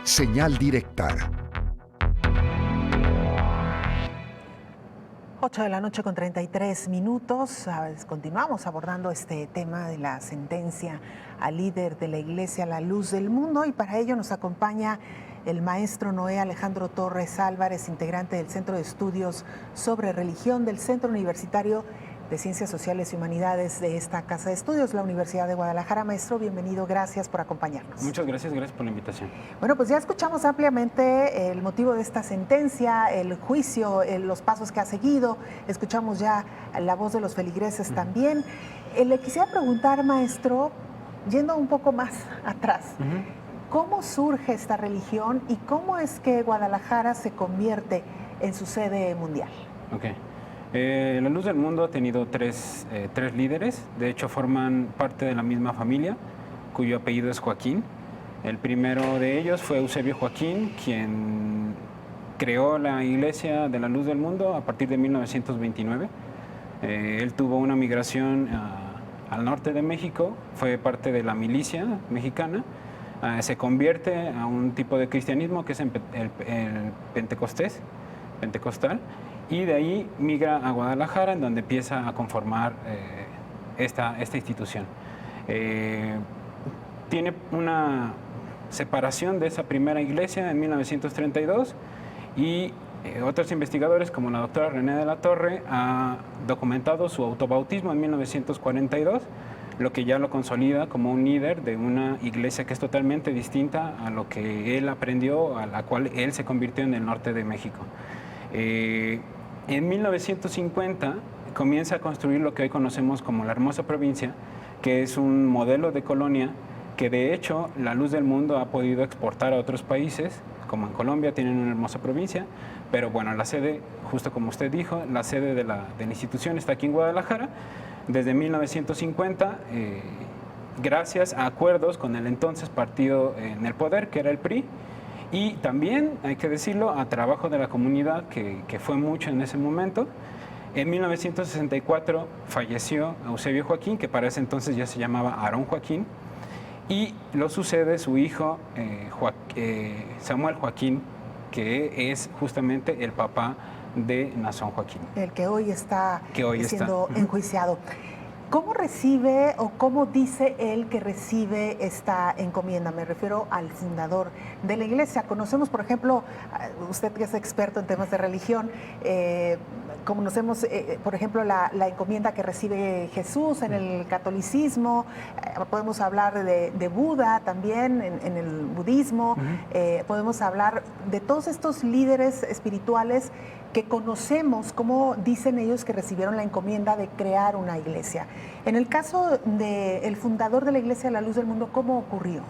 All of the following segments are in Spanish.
Señal directa. 8 de la noche con 33 minutos. Continuamos abordando este tema de la sentencia al líder de la Iglesia La Luz del Mundo, y para ello nos acompaña el maestro Noé Alejandro Torres Álvarez, integrante del Centro de Estudios sobre Religión del Centro Universitario de Ciencias Sociales y Humanidades de esta Casa de Estudios, la Universidad de Guadalajara. Maestro, bienvenido, gracias por acompañarnos. Muchas gracias por la invitación. Bueno, pues ya escuchamos ampliamente el motivo de esta sentencia, el juicio, los pasos que ha seguido, escuchamos ya la voz de los feligreses también. Le quisiera preguntar, maestro, yendo un poco más atrás, ¿cómo surge esta religión y cómo es que Guadalajara se convierte en su sede mundial? Okay. La Luz del Mundo ha tenido tres líderes, de hecho forman parte de la misma familia, cuyo apellido es Joaquín. El primero de ellos fue Eusebio Joaquín, quien creó la Iglesia de la Luz del Mundo a partir de 1929. Él tuvo una migración al norte de México, fue parte de la milicia mexicana, se convierte a un tipo de cristianismo que es el pentecostal, y de ahí migra a Guadalajara, en donde empieza a conformar esta institución. Tiene una separación de esa primera iglesia en 1932 y otros investigadores, como la doctora René de la Torre, ha documentado su autobautismo en 1942, lo que ya lo consolida como un líder de una iglesia que es totalmente distinta a lo que él aprendió, a la cual él se convirtió en el norte de México. En 1950 comienza a construir lo que hoy conocemos como la Hermosa Provincia, que es un modelo de colonia que de hecho la Luz del Mundo ha podido exportar a otros países, como en Colombia tienen una hermosa provincia, pero bueno, la sede, justo como usted dijo, la sede de la institución está aquí en Guadalajara desde 1950, gracias a acuerdos con el entonces partido en el poder, que era el PRI, y también, hay que decirlo, a trabajo de la comunidad, que fue mucho en ese momento. En 1964 falleció Eusebio Joaquín, que para ese entonces ya se llamaba Aarón Joaquín, y lo sucede su hijo Samuel Joaquín, que es justamente el papá de Nazón Joaquín. El que hoy está siendo enjuiciado. ¿Cómo recibe o cómo dice él que recibe esta encomienda? Me refiero al fundador de la iglesia. Conocemos, por ejemplo, usted que es experto en temas de religión, conocemos, por ejemplo, la encomienda que recibe Jesús en el catolicismo. Podemos hablar de Buda también en el budismo. Podemos hablar de todos estos líderes espirituales que conocemos, cómo dicen ellos que recibieron la encomienda de crear una iglesia. En el caso del fundador de la Iglesia de la Luz del Mundo, ¿cómo ocurrió?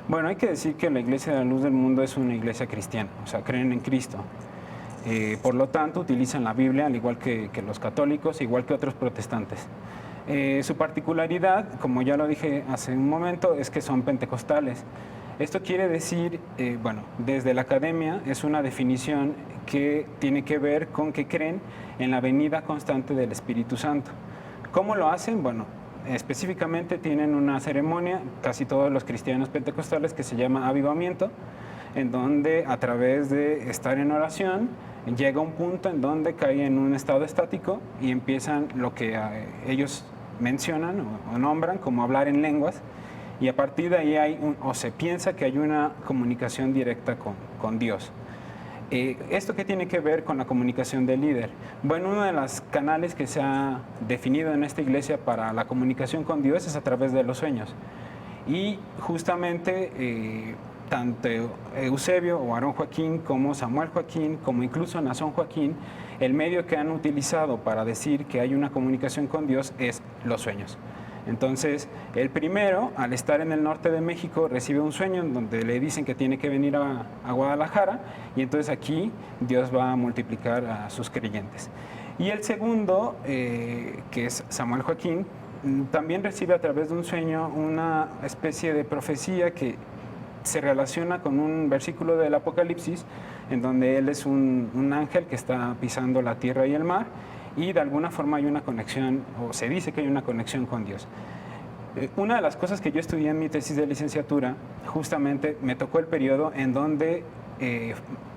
Bueno, hay que decir que la Iglesia de la Luz del Mundo es una iglesia cristiana, o sea, creen en Cristo. Por lo tanto, utilizan la Biblia, al igual que los católicos, igual que otros protestantes. Su particularidad, como ya lo dije hace un momento, es que son pentecostales. Esto quiere decir, bueno, desde la academia es una definición que tiene que ver con que creen en la venida constante del Espíritu Santo. ¿Cómo lo hacen? Bueno, específicamente tienen una ceremonia, casi todos los cristianos pentecostales, que se llama avivamiento, en donde a través de estar en oración llega un punto en donde caen en un estado estático y empiezan lo que ellos mencionan o nombran como hablar en lenguas, y a partir de ahí se piensa que hay una comunicación directa con Dios. ¿Esto qué tiene que ver con la comunicación del líder? Bueno, uno de los canales que se ha definido en esta iglesia para la comunicación con Dios es a través de los sueños. Y justamente tanto Eusebio o Aarón Joaquín como Samuel Joaquín, como incluso Nazón Joaquín, el medio que han utilizado para decir que hay una comunicación con Dios es los sueños. Entonces, el primero, al estar en el norte de México, recibe un sueño en donde le dicen que tiene que venir a Guadalajara, y entonces aquí Dios va a multiplicar a sus creyentes. Y el segundo, que es Samuel Joaquín, también recibe a través de un sueño una especie de profecía que se relaciona con un versículo del Apocalipsis, en donde él es un ángel que está pisando la tierra y el mar, y de alguna forma hay una conexión, o se dice que hay una conexión con Dios. Una de las cosas que yo estudié en mi tesis de licenciatura, justamente me tocó el periodo en donde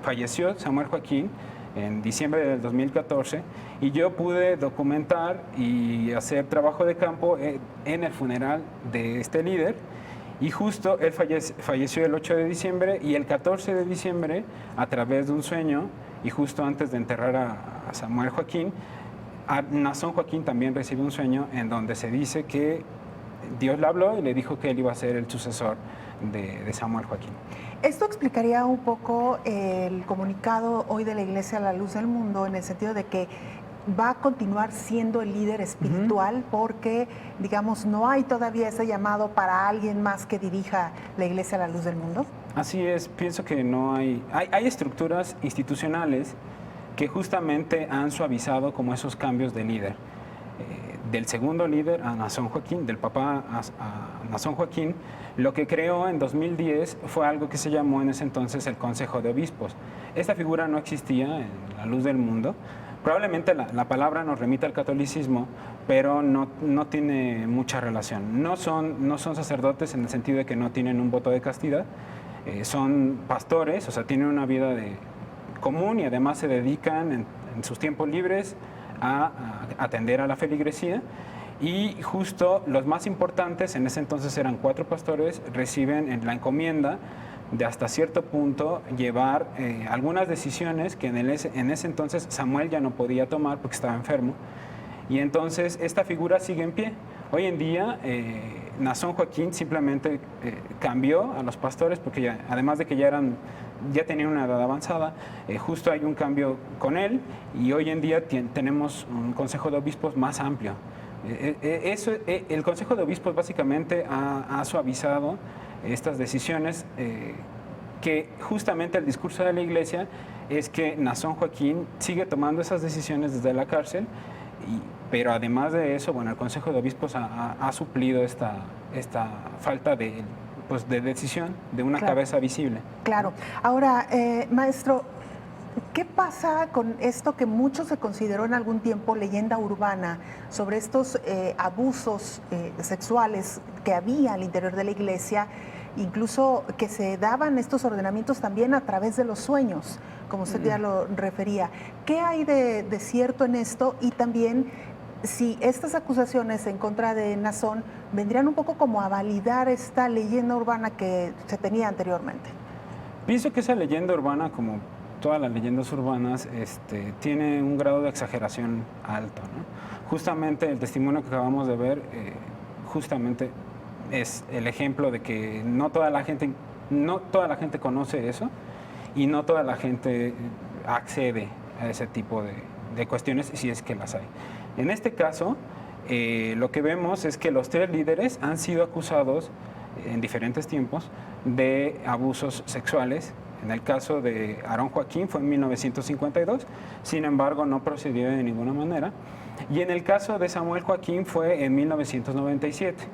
falleció Samuel Joaquín en diciembre del 2014, y yo pude documentar y hacer trabajo de campo en el funeral de este líder. Y justo él falleció el 8 de diciembre, y el 14 de diciembre, a través de un sueño, y justo antes de enterrar a Samuel Joaquín, Nazón Joaquín también recibe un sueño en donde se dice que Dios le habló y le dijo que él iba a ser el sucesor de Samuel Joaquín. Esto explicaría un poco el comunicado hoy de la Iglesia a la Luz del Mundo, en el sentido de que va a continuar siendo el líder espiritual, porque, digamos, no hay todavía ese llamado para alguien más que dirija la Iglesia a la Luz del Mundo. Así es, pienso que no hay estructuras institucionales que justamente han suavizado como esos cambios de líder. Del segundo líder a Nazón Joaquín, del papá a Nazón Joaquín, lo que creó en 2010 fue algo que se llamó en ese entonces el Consejo de Obispos. Esta figura no existía en la Luz del Mundo. Probablemente la palabra nos remite al catolicismo, pero no tiene mucha relación. No son sacerdotes en el sentido de que no tienen un voto de castidad, son pastores, o sea, tienen una vida común, y además se dedican en sus tiempos libres a atender a la feligresía. Y justo los más importantes, en ese entonces eran 4 pastores, reciben en la encomienda de hasta cierto punto llevar algunas decisiones que en ese entonces Samuel ya no podía tomar porque estaba enfermo. Y entonces esta figura sigue en pie. Hoy en día Nazón Joaquín simplemente cambió a los pastores porque además de que ya tenían una edad avanzada, justo hay un cambio con él, y hoy en día tenemos un Consejo de Obispos más amplio. El Consejo de Obispos básicamente ha suavizado estas decisiones, que justamente el discurso de la Iglesia es que Nazón Joaquín sigue tomando esas decisiones desde la cárcel, pero además de eso, bueno, el Consejo de Obispos ha suplido esta falta de decisión de una cabeza visible. Claro. Ahora, maestro, ¿qué pasa con esto que mucho se consideró en algún tiempo leyenda urbana sobre estos abusos sexuales que había al interior de la Iglesia, incluso que se daban estos ordenamientos también a través de los sueños, como usted ya lo refería? ¿Qué hay de cierto en esto? Y también, si estas acusaciones en contra de Nazón vendrían un poco como a validar esta leyenda urbana que se tenía anteriormente. Pienso que esa leyenda urbana, como todas las leyendas urbanas, tiene un grado de exageración alto, ¿no? Justamente el testimonio que acabamos de ver, justamente es el ejemplo de que no toda la gente conoce eso, y no toda la gente accede a ese tipo de cuestiones, si es que las hay. En este caso, lo que vemos es que los 3 líderes han sido acusados en diferentes tiempos de abusos sexuales. En el caso de Aarón Joaquín fue en 1952, sin embargo no procedió de ninguna manera. Y en el caso de Samuel Joaquín fue en 1997,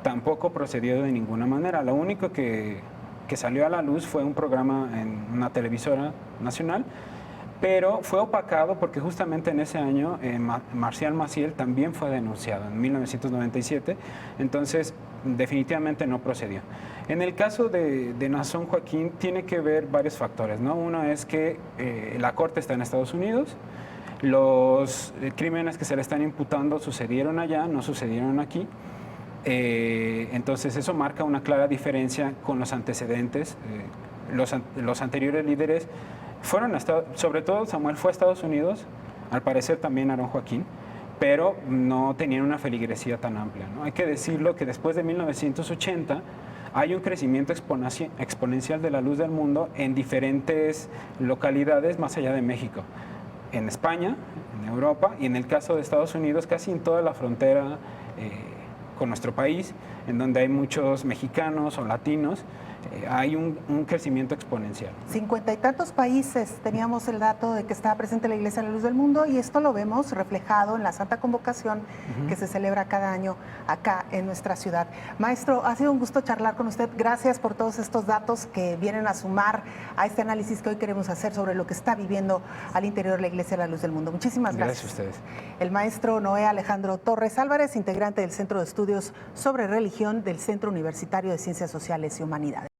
tampoco procedió de ninguna manera. Lo único que salió a la luz fue un programa en una televisora nacional, pero fue opacado porque justamente en ese año Marcial Maciel también fue denunciado en 1997, entonces definitivamente no procedió. En el caso de Nazón Joaquín tiene que ver varios factores, ¿no? Uno es que la corte está en Estados Unidos, los crímenes que se le están imputando sucedieron allá, no sucedieron aquí. Entonces eso marca una clara diferencia con los antecedentes. Los anteriores líderes fueron sobre todo Samuel fue a Estados Unidos, al parecer también Aarón Joaquín, pero no tenían una feligresía tan amplia, ¿no? Hay que decirlo que después de 1980 hay un crecimiento exponencial de la Luz del Mundo en diferentes localidades más allá de México, en España, en Europa, y en el caso de Estados Unidos casi en toda la frontera con nuestro país, en donde hay muchos mexicanos o latinos, hay un crecimiento exponencial. 50 y tantos países teníamos el dato de que estaba presente la Iglesia de la Luz del Mundo, y esto lo vemos reflejado en la Santa Convocación que se celebra cada año acá en nuestra ciudad. Maestro, ha sido un gusto charlar con usted. Gracias por todos estos datos que vienen a sumar a este análisis que hoy queremos hacer sobre lo que está viviendo al interior de la Iglesia de la Luz del Mundo. Muchísimas gracias. Gracias a ustedes. El maestro Noé Alejandro Torres Álvarez, integrante del Centro de Estudios Estudios sobre Religión del Centro Universitario de Ciencias Sociales y Humanidades.